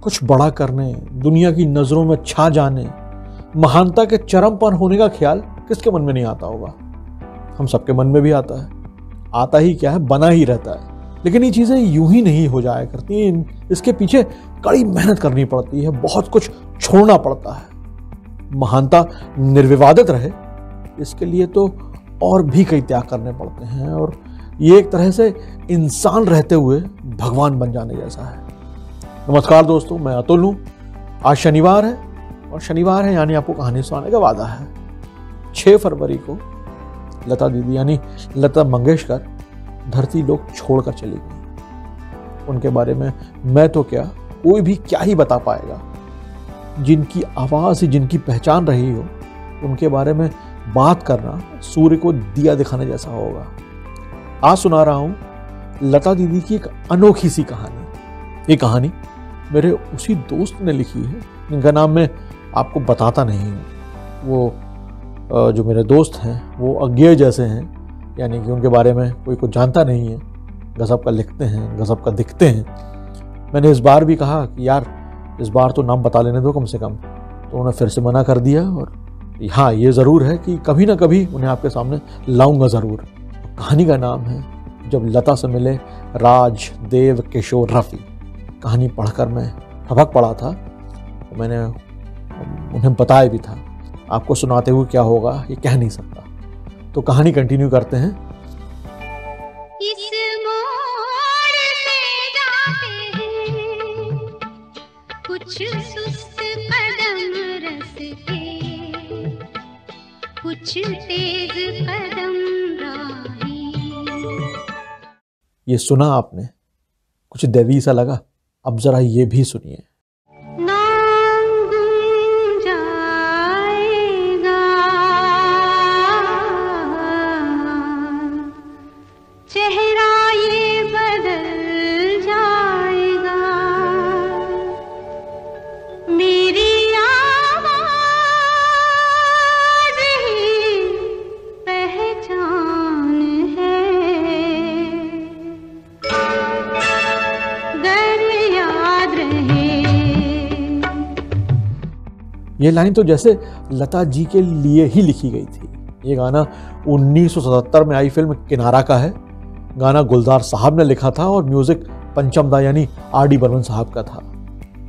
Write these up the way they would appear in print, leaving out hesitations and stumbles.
कुछ बड़ा करने, दुनिया की नजरों में छा जाने, महानता के चरम पर होने का ख्याल किसके मन में नहीं आता होगा। हम सबके मन में भी आता है। आता ही क्या है, बना ही रहता है। लेकिन ये चीजें यूं ही नहीं हो जाया करती, इसके पीछे कड़ी मेहनत करनी पड़ती है, बहुत कुछ छोड़ना पड़ता है। महानता निर्विवादित रहे इसके लिए तो और भी कई त्याग करने पड़ते हैं, और ये एक तरह से इंसान रहते हुए भगवान बन जाने जैसा है। नमस्कार दोस्तों, मैं अतुल हूं। आज शनिवार है, और शनिवार है यानी आपको कहानी सुनाने का वादा है। 6 फरवरी को लता दीदी यानी लता मंगेशकर धरती लोग छोड़कर चली गई। उनके बारे में मैं तो क्या, कोई भी क्या ही बता पाएगा। जिनकी आवाज ही जिनकी पहचान रही हो, उनके बारे में बात करना सूर्य को दिया दिखाने जैसा होगा। आज सुना रहा हूं लता दीदी की एक अनोखी सी कहानी। ये कहानी मेरे उसी दोस्त ने लिखी है, जिनका नाम मैं आपको बताता नहीं हूं। वो जो मेरे दोस्त हैं वो अज्ञेय जैसे हैं, यानी कि उनके बारे में कोई कुछ जानता नहीं है। गजब का लिखते हैं, गजब का दिखते हैं। मैंने इस बार भी कहा कि यार इस बार तो नाम बता लेने दो कम से कम, तो उन्होंने फिर से मना कर दिया। और हाँ, ये ज़रूर है कि कभी ना कभी उन्हें आपके सामने लाऊंगा ज़रूर। कहानी का नाम है जब लता से मिले राज, देव, किशोर, रफ़ी। कहानी पढ़कर मैं हबक पड़ा था, तो मैंने उन्हें बताया भी था। आपको सुनाते हुए क्या होगा ये कह नहीं सकता। तो कहानी कंटिन्यू करते हैं। इस मोड़ से जाते हैं कुछ सुस्त कदम रस्ते, कुछ तेज कदम राही। ये सुना आपने, कुछ दैवी सा लगा। अब जरा ये भी सुनिए। ये लाइन तो जैसे लता जी के लिए ही लिखी गई थी। ये गाना 1977 में आई फिल्म किनारा का है। गाना गुलजार साहब ने लिखा था और म्यूजिक पंचम दा यानी आर.डी. बर्मन साहब का था।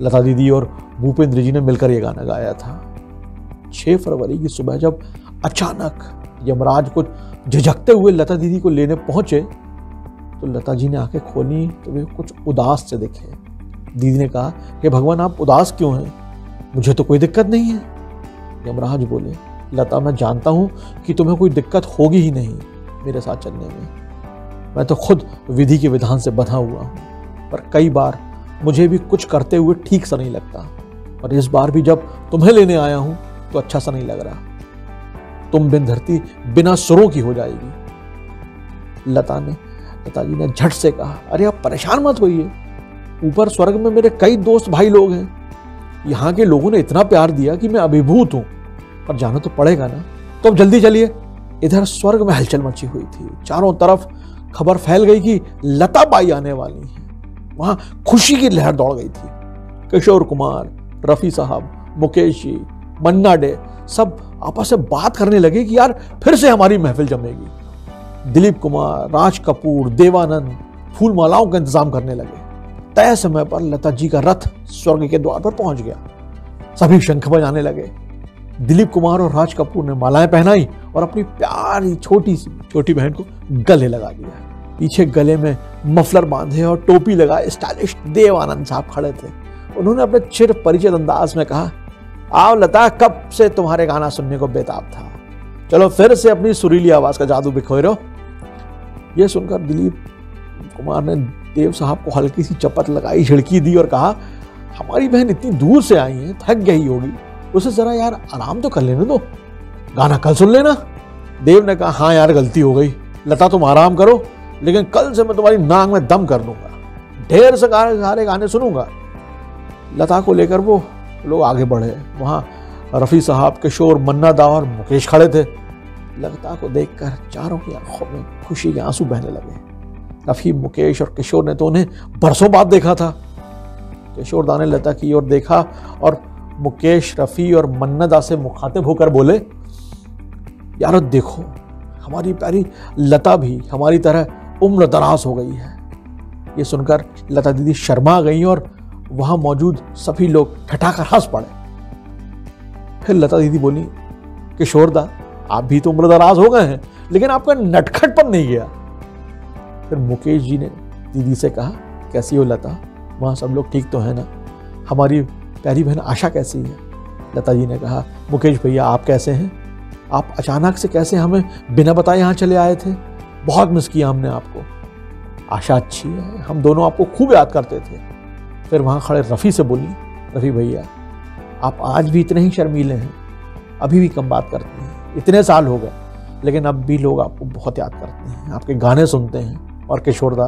लता दीदी और भूपेंद्र जी ने मिलकर ये गाना गाया था। 6 फरवरी की सुबह जब अचानक यमराज को झिझकते हुए लता दीदी को लेने पहुंचे, तो लता जी ने आंखें खोली तो वे कुछ उदास से दिखे। दीदी ने कहा कि भगवान आप उदास क्यों हैं? मुझे तो कोई दिक्कत नहीं है। यमराज बोले, लता मैं जानता हूं कि तुम्हें कोई दिक्कत होगी ही नहीं मेरे साथ चलने में। मैं तो खुद विधि के विधान से बंधा हुआ हूं, पर कई बार मुझे भी कुछ करते हुए ठीक सा नहीं लगता, और इस बार भी जब तुम्हें लेने आया हूं तो अच्छा सा नहीं लग रहा। तुम बिन धरती बिना सुरों की हो जाएगी। लता जी ने झट से कहा, अरे आप परेशान मत होइए, ऊपर स्वर्ग में मेरे कई दोस्त भाई लोग हैं। यहाँ के लोगों ने इतना प्यार दिया कि मैं अभिभूत हूं, पर जाना तो पड़ेगा ना। तो अब जल्दी चलिए। इधर स्वर्ग में हलचल मची हुई थी। चारों तरफ खबर फैल गई कि लता बाई आने वाली हैं। वहां खुशी की लहर दौड़ गई थी। किशोर कुमार, रफी साहब, मुकेश जी, मन्ना डे सब आपस में बात करने लगे कि यार फिर से हमारी महफिल जमेगी। दिलीप कुमार, राज कपूर, देवानंद फूल मालाओं का इंतजाम करने लगे। तय समय पर लता जी का रथ स्वर्ग के द्वार पर पहुंच गया। सभी शंख बजाने लगे। दिलीप कुमार और राज कपूर ने मालाएं पहनाई और अपनी प्यारी छोटी बहन को गले लगा दिया। पीछे गले में मफलर बांधे और टोपी लगाए स्टाइलिश देवानंद साहब खड़े थे। उन्होंने अपने चिर परिचित अंदाज में कहा, आओ लता, कब से तुम्हारे गाना सुनने को बेताब था, चलो फिर से अपनी सुरीली आवाज का जादू बिखोरो। यह सुनकर दिलीप कुमार ने देव साहब को हल्की सी चपत लगाई, झिड़की दी और कहा, हमारी बहन इतनी दूर से आई है, थक गई होगी, उसे जरा यार आराम तो कर लेने दो, गाना कल सुन लेना। देव ने कहा, हाँ यार गलती हो गई, लता तुम आराम करो, लेकिन कल से मैं तुम्हारी नाक में दम कर दूंगा, ढेर से सारे गाने सुनूंगा। लता को लेकर वो लोग आगे बढ़े। वहां रफी साहब, किशोर, मन्ना दा और मुकेश खड़े थे। लता को देखकर चारों की आंखों में खुशी के आंसू बहने लगे। रफी, मुकेश और किशोर ने तो उन्हें बरसों बाद देखा था। किशोरदा ने लता की ओर देखा और मुकेश, रफ़ी और मन्नदा से मुखातिब होकर बोले, यार देखो, हमारी प्यारी लता भी हमारी तरह उम्र दराज हो गई है। ये सुनकर लता दीदी शर्मा गई और वहां मौजूद सभी लोग ठठाकर हंस पड़े। फिर लता दीदी बोली, किशोरदा, आप भी तो उम्र दराज हो गए हैं, लेकिन आपका नटखटपन नहीं गया। फिर मुकेश जी ने दीदी से कहा, कैसी हो लता, वहाँ सब लोग ठीक तो है ना? हमारी प्यारी बहन आशा कैसी है? लता जी ने कहा, मुकेश भैया आप कैसे हैं? आप अचानक से कैसे हमें बिना बताए यहाँ चले आए थे? बहुत मिस किया हमने आपको। आशा अच्छी है, हम दोनों आपको खूब याद करते थे। फिर वहाँ खड़े रफ़ी से बोली, रफ़ी भैया आप आज भी इतने ही शर्मीले हैं, अभी भी कम बात करते हैं, इतने साल हो गए लेकिन अब भी लोग आपको बहुत याद करते हैं, आपके गाने सुनते हैं। और किशोरदा,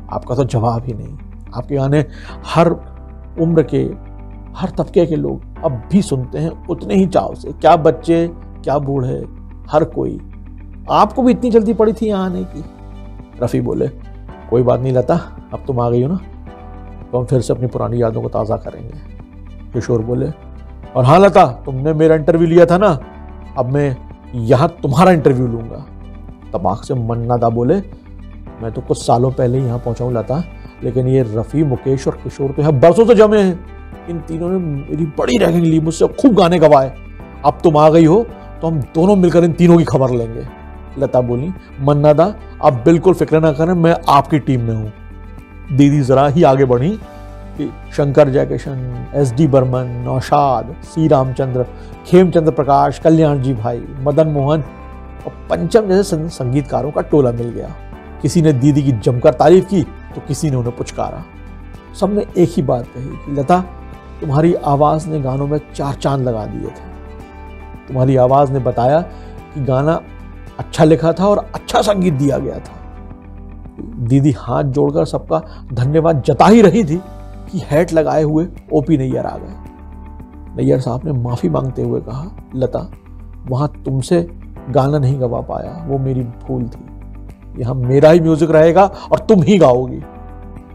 आपका तो जवाब ही नहीं, आपके गाने हर उम्र के, हर तबके के लोग अब भी सुनते हैं उतने ही चाव से, क्या बच्चे क्या बूढ़े, हर कोई। आपको भी इतनी जल्दी पड़ी थी यहाँ आने की? रफ़ी बोले, कोई बात नहीं लता, अब तुम आ गई हो ना, तो हम फिर से अपनी पुरानी यादों को ताज़ा करेंगे। किशोर बोले, और हाँ लता, तुमने मेरा इंटरव्यू लिया था ना, अब मैं यहाँ तुम्हारा इंटरव्यू लूंगा। तबाक से मन्नदा बोले, मैं तो कुछ सालों पहले ही यहाँ पहुंचा हूँ लता, लेकिन ये रफ़ी, मुकेश और किशोर तो यहाँ बरसों से जमे हैं। इन तीनों ने मेरी बड़ी रैगिंग ली, मुझसे खूब गाने गवाए। अब तुम आ गई हो तो हम दोनों मिलकर इन तीनों की खबर लेंगे। लता बोली, मन्नदा आप बिल्कुल फिक्र ना करें, मैं आपकी टीम में हूँ। दीदी जरा ही आगे बढ़ी कि शंकर जयकिशन, SD बर्मन, नौशाद, C रामचंद्र, खेमचंद्र प्रकाश, कल्याण जी भाई, मदन मोहन और पंचम जैसे संगीतकारों का टोला मिल गया। किसी ने दीदी की जमकर तारीफ की तो किसी ने उन्हें पुचकारा। सबने एक ही बात कही कि लता, तुम्हारी आवाज़ ने गानों में 4 चांद लगा दिए थे। तुम्हारी आवाज़ ने बताया कि गाना अच्छा लिखा था और अच्छा संगीत दिया गया था। दीदी हाथ जोड़कर सबका धन्यवाद जता ही रही थी कि हैट लगाए हुए OP नैयर आ गए। नैयर साहब ने माफ़ी मांगते हुए कहा, लता, वहाँ तुमसे गाना नहीं गवा पाया, वो मेरी भूल थी। यहाँ मेरा ही म्यूजिक रहेगा और तुम ही गाओगी।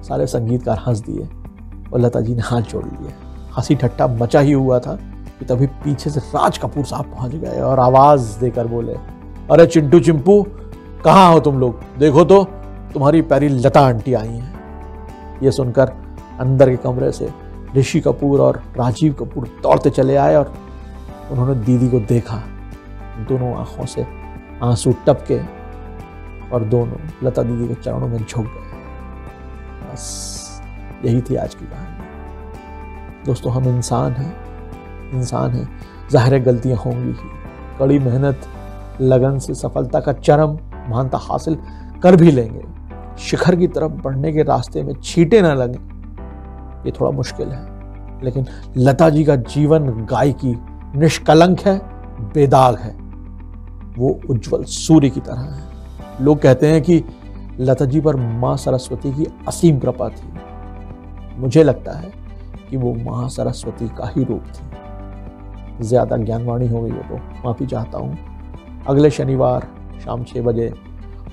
सारे संगीतकार हंस दिए और लता जी ने हाथ जोड़ लिए। हंसी ठट्टा मचा ही हुआ था कि तभी पीछे से राज कपूर साहब पहुंच गए और आवाज़ देकर बोले, अरे चिंटू चिंपू, कहाँ हो तुम लोग? देखो तो तुम्हारी प्यारी लता आंटी आई हैं। ये सुनकर अंदर के कमरे से ऋषि कपूर और राजीव कपूर दौड़ते चले आए और उन्होंने दीदी को देखा। दोनों आंखों से आंसू टपके और दोनों लता दीदी के चरणों में झुक गए। बस यही थी आज की कहानी। दोस्तों, हम इंसान हैं, ज़ाहिर है गलतियां होंगी ही। कड़ी मेहनत, लगन से सफलता का चरम महानता हासिल कर भी लेंगे। शिखर की तरफ बढ़ने के रास्ते में छींटे ना लगें, ये थोड़ा मुश्किल है। लेकिन लता जी का जीवन गायकी निष्कलंक है, बेदाग है, वो उज्जवल सूर्य की तरह है। लोग कहते हैं कि लता जी पर माँ सरस्वती की असीम कृपा थी। मुझे लगता है कि वो माँ सरस्वती का ही रूप थी। ज़्यादा ज्ञानवाणी हो गई हो तो माफ़ी चाहता हूँ। अगले शनिवार शाम 6 बजे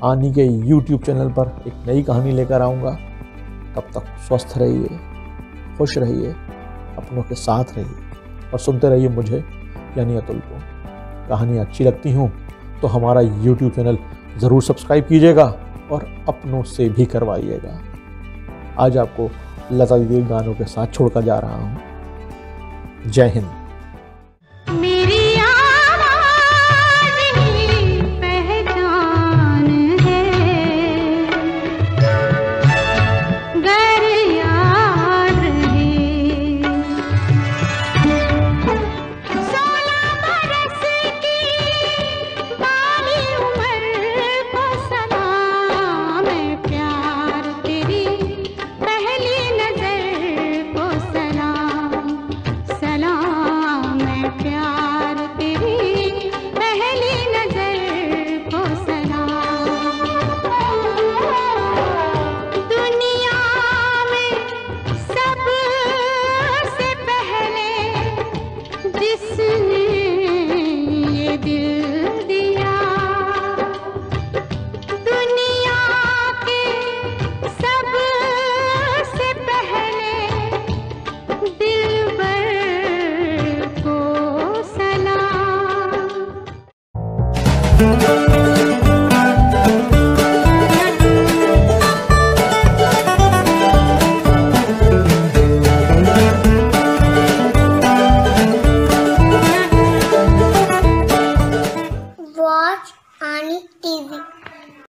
आनी के YouTube चैनल पर एक नई कहानी लेकर आऊँगा। तब तक स्वस्थ रहिए, खुश रहिए, अपनों के साथ रहिए और सुनते रहिए मुझे यानी अतुल को। कहानी अच्छी लगती हूँ तो हमारा YouTube चैनल ज़रूर सब्सक्राइब कीजिएगा और अपनों से भी करवाइएगा। आज आपको लता दीदी गानों के साथ छोड़कर जा रहा हूँ। जय हिंद।